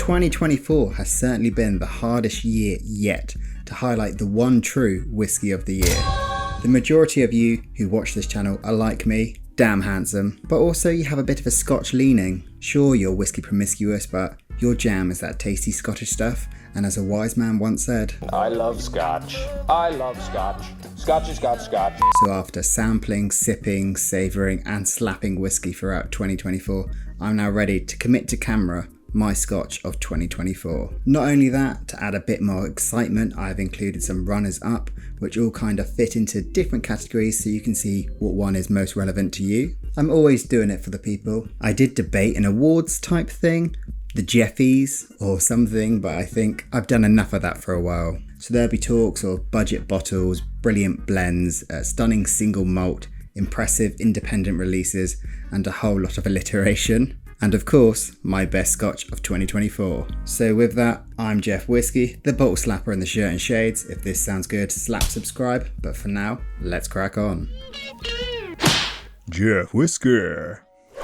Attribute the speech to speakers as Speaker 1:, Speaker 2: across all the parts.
Speaker 1: 2024 has certainly been the hardest year yet to highlight the one true whisky of the year. The majority of you who watch this channel are like me, damn handsome, but also you have a bit of a Scotch leaning. Sure, you're whisky promiscuous, but your jam is that tasty Scottish stuff, and as a wise man once said,
Speaker 2: I love Scotch. I love Scotch. Scotch is Scotch, Scotch.
Speaker 1: So after sampling, sipping, savouring and slapping whisky throughout 2024, I'm now ready to commit to camera my Scotch of 2024. Not only that, to add a bit more excitement, I've included some runners up, which all kind of fit into different categories so you can see what one is most relevant to you. I'm always doing it for the people. I did debate an awards type thing, the Jeffies or something, but I think I've done enough of that for a while. So there'll be talks of budget bottles, brilliant blends, stunning single malt, impressive independent releases, and a whole lot of alliteration. And of course, my best Scotch of 2024. So with that, I'm Jeff Whisky, the bottle slapper in the shirt and shades. If this sounds good, slap subscribe. But for now, let's crack on.
Speaker 3: Jeff Whisky.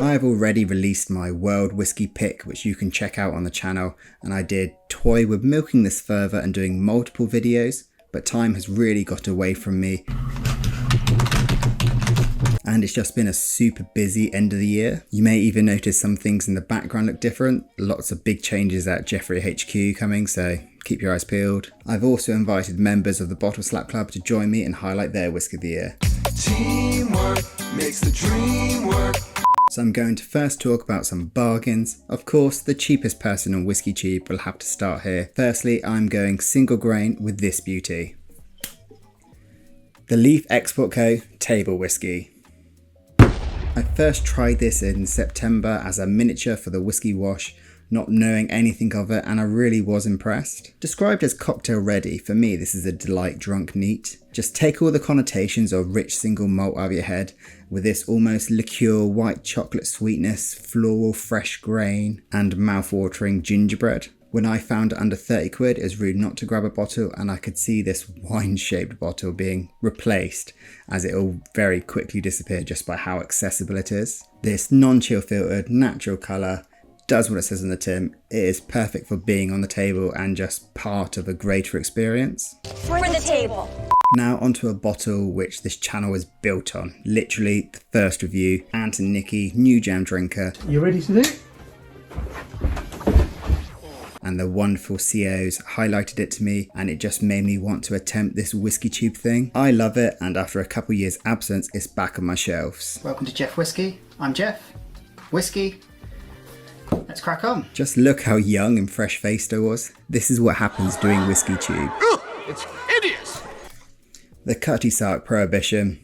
Speaker 1: I've already released my world whisky pick, which you can check out on the channel. And I did toy with milking this further and doing multiple videos, but time has really got away from me. And it's just been a super busy end of the year. You may even notice some things in the background look different. Lots of big changes at Jeffrey HQ coming, so keep your eyes peeled. I've also invited members of the Bottle Slap Club to join me and highlight their whisky of the year.
Speaker 4: Teamwork makes the dream work.
Speaker 1: So I'm going to first talk about some bargains. Of course, the cheapest person on Whisky Tube will have to start here. Firstly, I'm going single grain with this beauty. The Leaf Export Co. Table Whisky. I first tried this in September as a miniature for the Whisky Wash, not knowing anything of it, and I really was impressed. Described as cocktail ready, for me this is a delight drunk neat. Just take all the connotations of rich single malt out of your head with this almost liqueur white chocolate sweetness, floral fresh grain, and mouth-watering gingerbread. When I found it under 30 quid, it was rude not to grab a bottle, and I could see this wine-shaped bottle being replaced as it will very quickly disappear just by how accessible it is. This non-chill filtered, natural colour, does what it says on the tin. It is perfect for being on the table and just part of a greater experience.
Speaker 5: For the table.
Speaker 1: Now onto a bottle which this channel is built on. Literally the first review, Ant and Nikki, new jam drinker.
Speaker 6: You ready to do it?
Speaker 1: And the wonderful COs highlighted it to me, and it just made me want to attempt this Whisky Tube thing. I love it, and after a couple years absence, it's back on my shelves.
Speaker 7: Welcome to Jeff Whisky. I'm Jeff. Whisky. Let's crack on.
Speaker 1: Just look how young and fresh-faced I was. This is what happens doing Whisky Tube.
Speaker 4: It's hideous.
Speaker 1: The Cutty Sark Prohibition.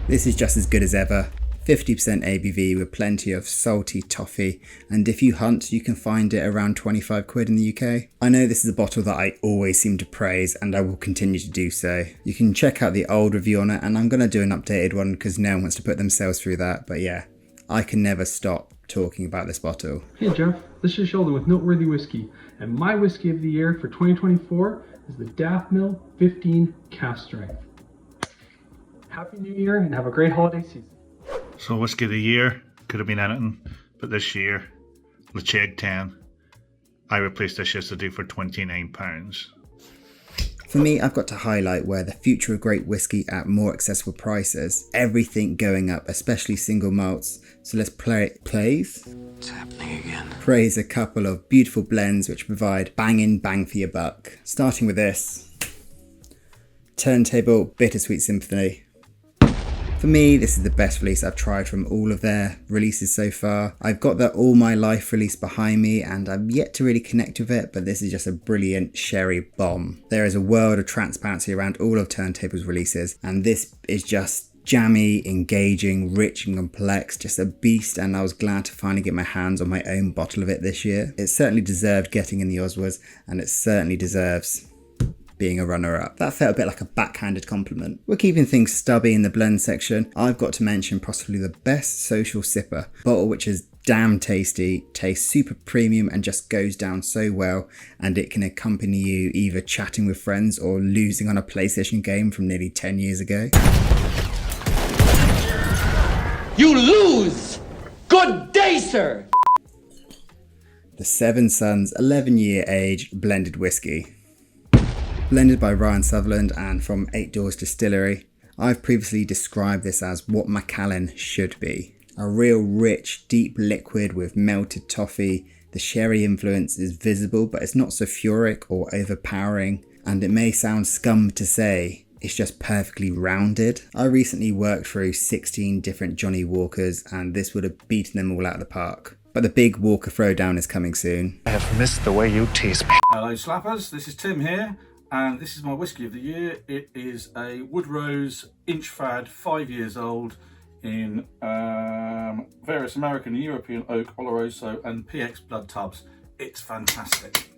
Speaker 1: This is just as good as ever. 50% ABV with plenty of salty toffee, and if you hunt you can find it around 25 quid in the UK. I know this is a bottle that I always seem to praise, and I will continue to do so. You can check out the old review on it, and I'm going to do an updated one because no one wants to put themselves through that, but yeah, I can never stop talking about this bottle.
Speaker 6: Hey Jeff, this is Sheldon with Noteworthy Whiskey, and my whiskey of the year for 2024 is the Daft Mill 15 Cask Strength. Happy New Year and have a great holiday season.
Speaker 3: So whisky of the year could have been anything, but this year, Lecheg 10. I replaced this yesterday for £29.
Speaker 1: For me, I've got to highlight where the future of great whisky at more accessible prices. Everything going up, especially single malts. So let's praise a couple of beautiful blends which provide bang for your buck. Starting with this Turntable Bittersweet Symphony. For me, this is the best release I've tried from all of their releases so far. I've got the All My Life release behind me and I'm yet to really connect with it, but this is just a brilliant sherry bomb. There is a world of transparency around all of Turntable's releases, and this is just jammy, engaging, rich and complex, just a beast, and I was glad to finally get my hands on my own bottle of it this year. It certainly deserved getting in the Oswars, and it certainly deserves being a runner-up. That felt a bit like a backhanded compliment. We're keeping things stubby in the blend section. I've got to mention possibly the best social sipper bottle, which is damn tasty, tastes super premium and just goes down so well, and it can accompany you either chatting with friends or losing on a PlayStation game from nearly 10 years ago. You lose! Good day, sir! the Seven Sons 11-year age blended whiskey. Blended by Ryan Sutherland and from 8 Doors Distillery. I've previously described this as what McLoughlin should be. A real rich, deep liquid with melted toffee. The sherry influence is visible, but it's not sulfuric or overpowering. And it may sound scum to say, it's just perfectly rounded. I recently worked through 16 different Johnny Walkers and this would have beaten them all out of the park. But the big Walker throwdown is coming soon.
Speaker 5: I have missed the way you tease me.
Speaker 8: Hello Slappers, this is Tim here and this is my whiskey of the year. It is a Woodrose Inchfad, 5 years old, in various American and European oak, Oloroso and PX blood tubs. It's fantastic.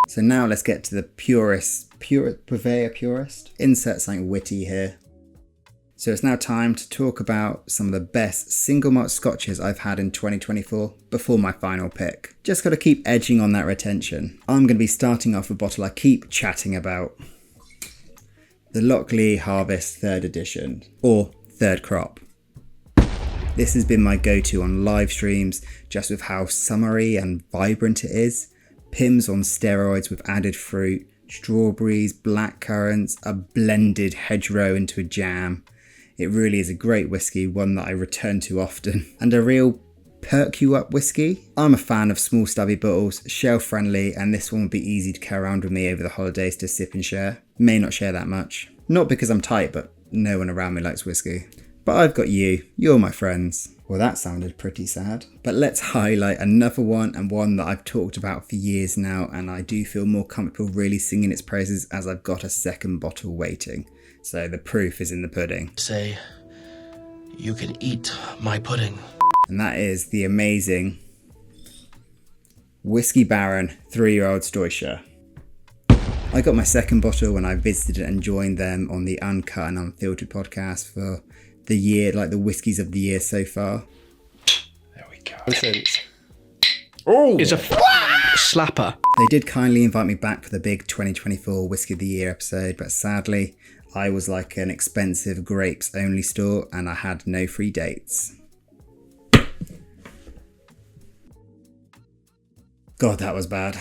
Speaker 1: So now let's get to the purveyor purist. Insert something witty here. So it's now time to talk about some of the best single malt scotches I've had in 2024 before my final pick. Just gotta keep edging on that retention. I'm gonna be starting off a bottle I keep chatting about. The Lockleigh Harvest 3rd edition, or 3rd crop. This has been my go-to on live streams, just with how summery and vibrant it is. Pims on steroids with added fruit, strawberries, black currants, a blended hedgerow into a jam. It really is a great whiskey, one that I return to often, and a real perk you up whiskey. I'm a fan of small stubby bottles, shelf friendly, and this one would be easy to carry around with me over the holidays to sip and share. May not share that much. Not because I'm tight, but no one around me likes whiskey. But I've got you, you're my friends. Well, that sounded pretty sad. But let's highlight another one, and one that I've talked about for years now, and I do feel more comfortable really singing its praises as I've got a second bottle waiting. So the proof is in the pudding.
Speaker 9: Say, you can eat my pudding.
Speaker 1: And that is the amazing Whiskey Baron 3-year-old Stoischer. I got my second bottle when I visited and joined them on the Uncut and Unfiltered podcast for the year, like the whiskies of the year so far.
Speaker 5: There we go.
Speaker 9: Oh, it's a slapper.
Speaker 1: They did kindly invite me back for the big 2024 Whiskey of the Year episode, but sadly, I was like an expensive grapes only store and I had no free dates. God, that was bad.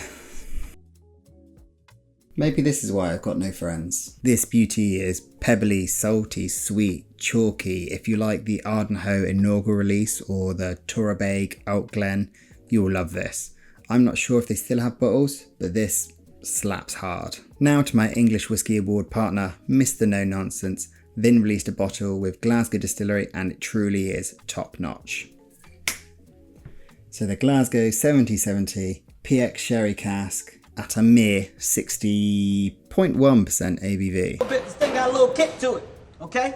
Speaker 1: Maybe this is why I've got no friends. This beauty is pebbly, salty, sweet, chalky. If you like the Ardenhoe inaugural release or the Torabeig Altglen, you'll love this. I'm not sure if they still have bottles, but this slaps hard. Now to my English Whiskey Award partner, Mr. No Nonsense. Vin released a bottle with Glasgow Distillery and it truly is top notch. So the Glasgow 7070 PX Sherry Cask at a mere 60.1% ABV.
Speaker 10: This thing got a little kick to it, okay?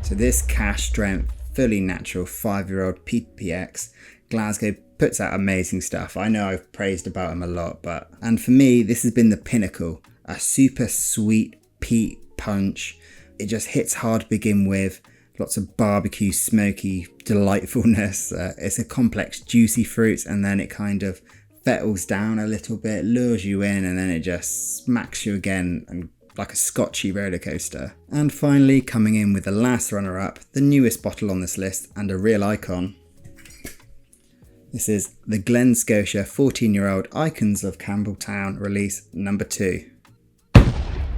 Speaker 1: So this cash strength, fully natural 5-year-old PX, Glasgow puts out amazing stuff. I know I've praised about them a lot, and for me, this has been the pinnacle. A super sweet peat punch. It just hits hard to begin with. Lots of barbecue, smoky delightfulness. It's a complex, juicy fruits, and then it kind of fettles down a little bit, lures you in, and then it just smacks you again, and like a Scotchy roller coaster. And finally, coming in with the last runner-up, the newest bottle on this list, and a real icon. This is the Glen Scotia 14-year-old Icons of Campbelltown release number 2.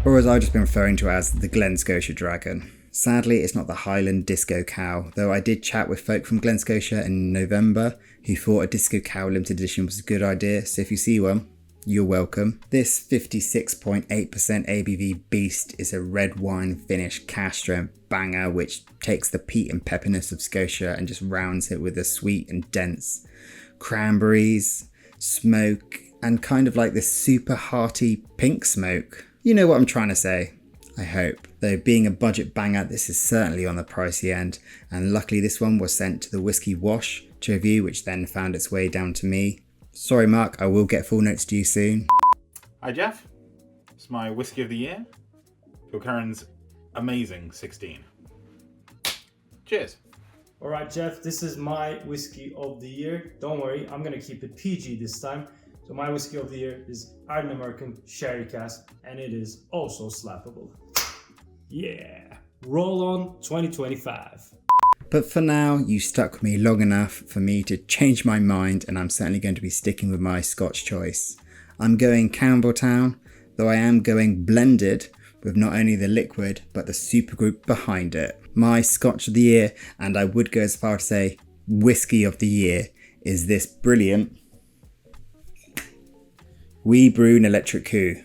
Speaker 1: Or as I've just been referring to as the Glen Scotia Dragon. Sadly, it's not the Highland Disco Cow, though I did chat with folk from Glen Scotia in November who thought a Disco Cow limited edition was a good idea, so if you see one, you're welcome. This 56.8% ABV beast is a red wine finish cask strength banger which takes the peat and peppiness of Scotia and just rounds it with a sweet and dense cranberries, smoke, and kind of like this super hearty pink smoke. You know what I'm trying to say, I hope. Though being a budget banger, this is certainly on the pricey end, and luckily this one was sent to the Whiskey Wash to review, which then found its way down to me. Sorry Mark, I will get full notes to you soon.
Speaker 11: Hi Jeff, it's my Whiskey of the Year, Kilkerran's Amazing 16. Cheers.
Speaker 12: Alright Jeff, this is my Whiskey of the Year. Don't worry, I'm gonna keep it PG this time. So my whiskey of the year is Iron American Sherry Cask, and it is also slappable. Yeah, roll on 2025.
Speaker 1: But for now, you stuck with me long enough for me to change my mind, and I'm certainly going to be sticking with my Scotch choice. I'm going Campbelltown, though I am going blended with not only the liquid, but the supergroup behind it. My Scotch of the year, and I would go as far to say whiskey of the year, is this brilliant Wee Brown Electric Coup.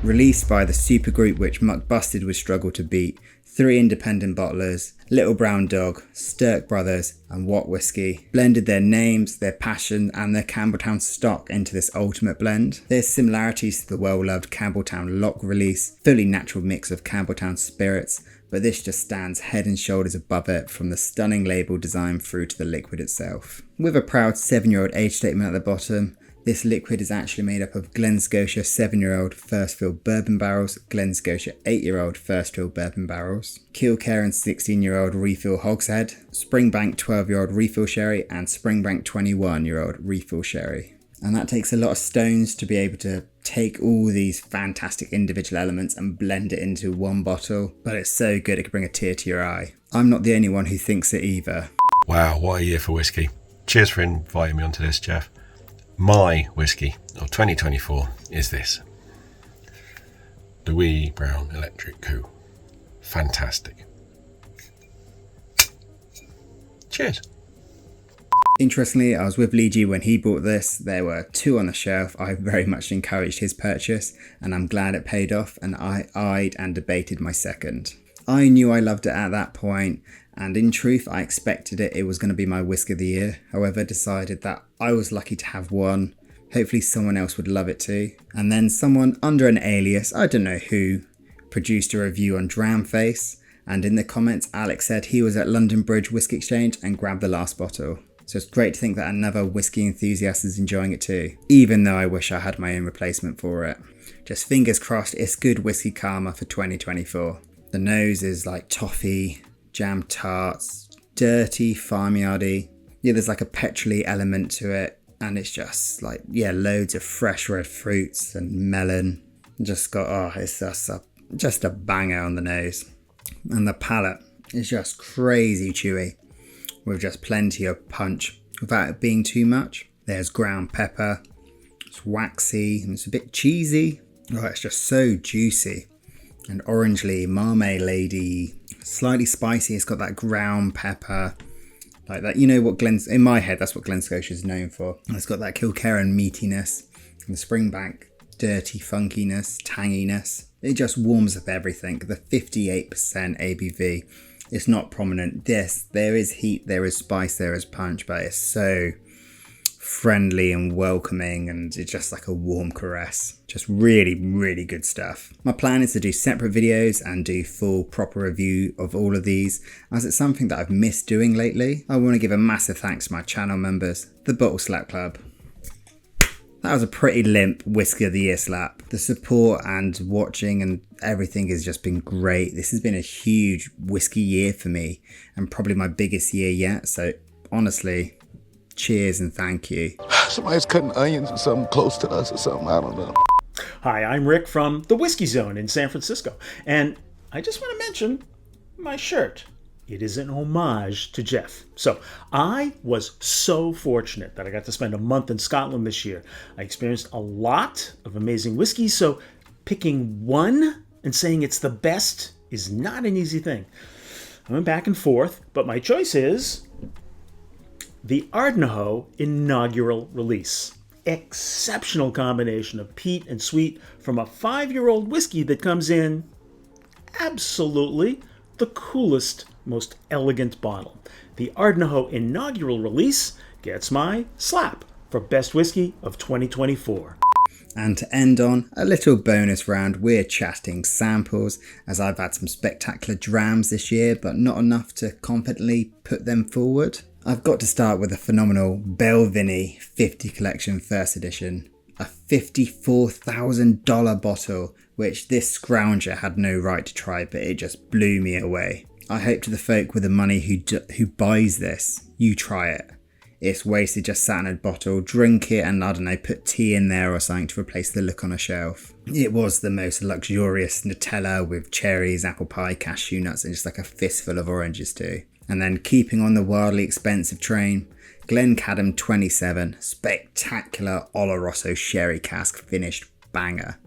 Speaker 1: Released by the supergroup which Muck Busted would struggle to beat, 3 independent bottlers, Little Brown Dog, Stirk Brothers and What Whisky, blended their names, their passion and their Campbelltown stock into this ultimate blend. There's similarities to the well-loved Campbelltown Lock release, fully natural mix of Campbelltown spirits, but this just stands head and shoulders above it, from the stunning label design through to the liquid itself. With a proud 7-year-old age statement at the bottom, this liquid is actually made up of Glen Scotia 7-year-old first fill bourbon barrels, Glen Scotia 8-year-old first fill bourbon barrels, Kilkerran 16-year-old refill hogshead, Springbank 12-year-old refill sherry and Springbank 21-year-old refill sherry. And that takes a lot of stones to be able to take all these fantastic individual elements and blend it into one bottle, but it's so good it could bring a tear to your eye. I'm not the only one who thinks it either.
Speaker 13: Wow, what a year for whiskey. Cheers for inviting me onto this, Jeff. My whiskey of 2024 is this. The Wee Brown Electric Coup. Fantastic. Cheers.
Speaker 1: Interestingly, I was with Lee G when he bought this. There were 2 on the shelf. I very much encouraged his purchase and I'm glad it paid off, and I eyed and debated my second. I knew I loved it at that point, and in truth I expected it was going to be my whiskey of the year. However, decided that I was lucky to have one. Hopefully someone else would love it too. And then someone under an alias, I don't know who, produced a review on Dramface, and in the comments Alex said he was at London Bridge Whisky Exchange and grabbed the last bottle. So it's great to think that another whiskey enthusiast is enjoying it too, even though I wish I had my own replacement for it. Just fingers crossed it's good whiskey karma for 2024. The nose is like toffee, jam tarts, dirty, farmyardy. Yeah, there's like a petrol-y element to it, and it's just like, yeah, loads of fresh red fruits and melon. Just got, it's just a banger on the nose. And the palate is just crazy chewy, with just plenty of punch without it being too much. There's ground pepper, it's waxy, and it's a bit cheesy. Oh, it's just so juicy. And orangely, marmalade-y, slightly spicy. It's got that ground pepper, like that. You know what in my head, that's what Glen Scotia is known for. And it's got that Kilkerran meatiness, and the Springbank dirty funkiness, tanginess. It just warms up everything. The 58% ABV. It's not prominent. Yes, there is heat, there is spice, there is punch, but it's so friendly and welcoming, and it's just like a warm caress. Just really, really good stuff. My plan is to do separate videos and do full proper review of all of these, as it's something that I've missed doing lately. I want to give a massive thanks to my channel members, the Bottle Slap Club. That was a pretty limp Whiskey of the Year slap. The support and watching and everything has just been great. This has been a huge whiskey year for me, and probably my biggest year yet. So honestly, cheers and thank you.
Speaker 14: Somebody's cutting onions or something close to us or something, I don't know.
Speaker 15: Hi, I'm Rick from the Whiskey Zone in San Francisco, and I just want to mention my shirt. It is an homage to Jeff. So I was so fortunate that I got to spend a month in Scotland this year. I experienced a lot of amazing whiskeys, so picking one and saying it's the best is not an easy thing. I went back and forth, but my choice is the Ardnahoe inaugural release. Exceptional combination of peat and sweet from a 5-year-old whiskey that comes in absolutely the coolest, most elegant bottle. The Ardnahoe inaugural release gets my slap for best whiskey of 2024.
Speaker 1: And to end on a little bonus round, we're chatting samples, as I've had some spectacular drams this year, but not enough to confidently put them forward. I've got to start with the phenomenal Belvinny 50 Collection First Edition, a $54,000 bottle, which this scrounger had no right to try, but it just blew me away. I hope to the folk with the money who buys this, you try it. It's wasted just sat in a bottle, drink it and I don't know, put tea in there or something to replace the look on a shelf. It was the most luxurious Nutella with cherries, apple pie, cashew nuts and just like a fistful of oranges too. And then keeping on the wildly expensive train, Glencadam 27, spectacular Oloroso sherry cask finished banger.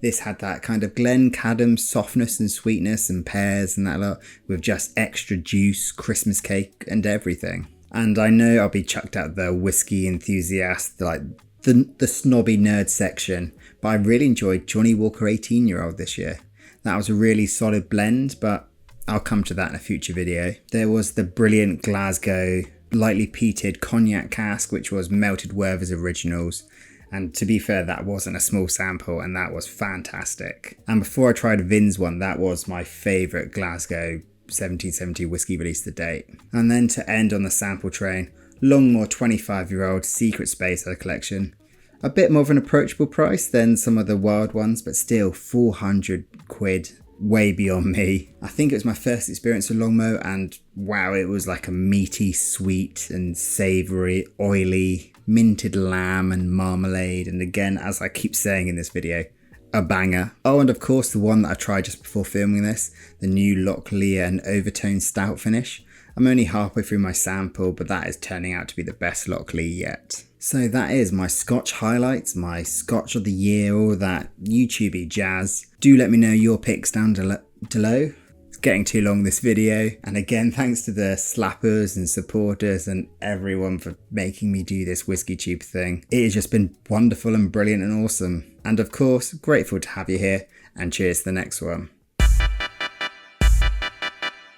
Speaker 1: This had that kind of Glencadam softness and sweetness and pears and that lot with just extra juice, Christmas cake and everything. And I know I'll be chucked at the whiskey enthusiast, like the snobby nerd section, but I really enjoyed Johnny Walker 18-year-old this year. That was a really solid blend, but I'll come to that in a future video. There was the brilliant Glasgow lightly peated cognac cask, which was Melted Werther's Originals. And to be fair, that wasn't a small sample and that was fantastic. And before I tried Vin's one, that was my favourite Glasgow 1770 whiskey release to date. And then to end on the sample train, Longmore 25-year-old Secret Space out of collection. A bit more of an approachable price than some of the wild ones, but still 400 quid, way beyond me. I think it was my first experience with Longmore and wow, it was like a meaty, sweet and savoury, oily, minted lamb and marmalade. And again, as I keep saying in this video, a banger. Oh, and of course the one that I tried just before filming this, the new Locklear and Overtone Stout finish. I'm only halfway through my sample, but that is turning out to be the best Locklear yet. So that is my Scotch highlights, my Scotch of the year, all that YouTubey jazz. Do let me know your picks down below. It's getting too long this video. And again, thanks to the slappers and supporters and everyone for making me do this whiskey tube thing. It has just been wonderful and brilliant and awesome. And of course, grateful to have you here and cheers to the next one.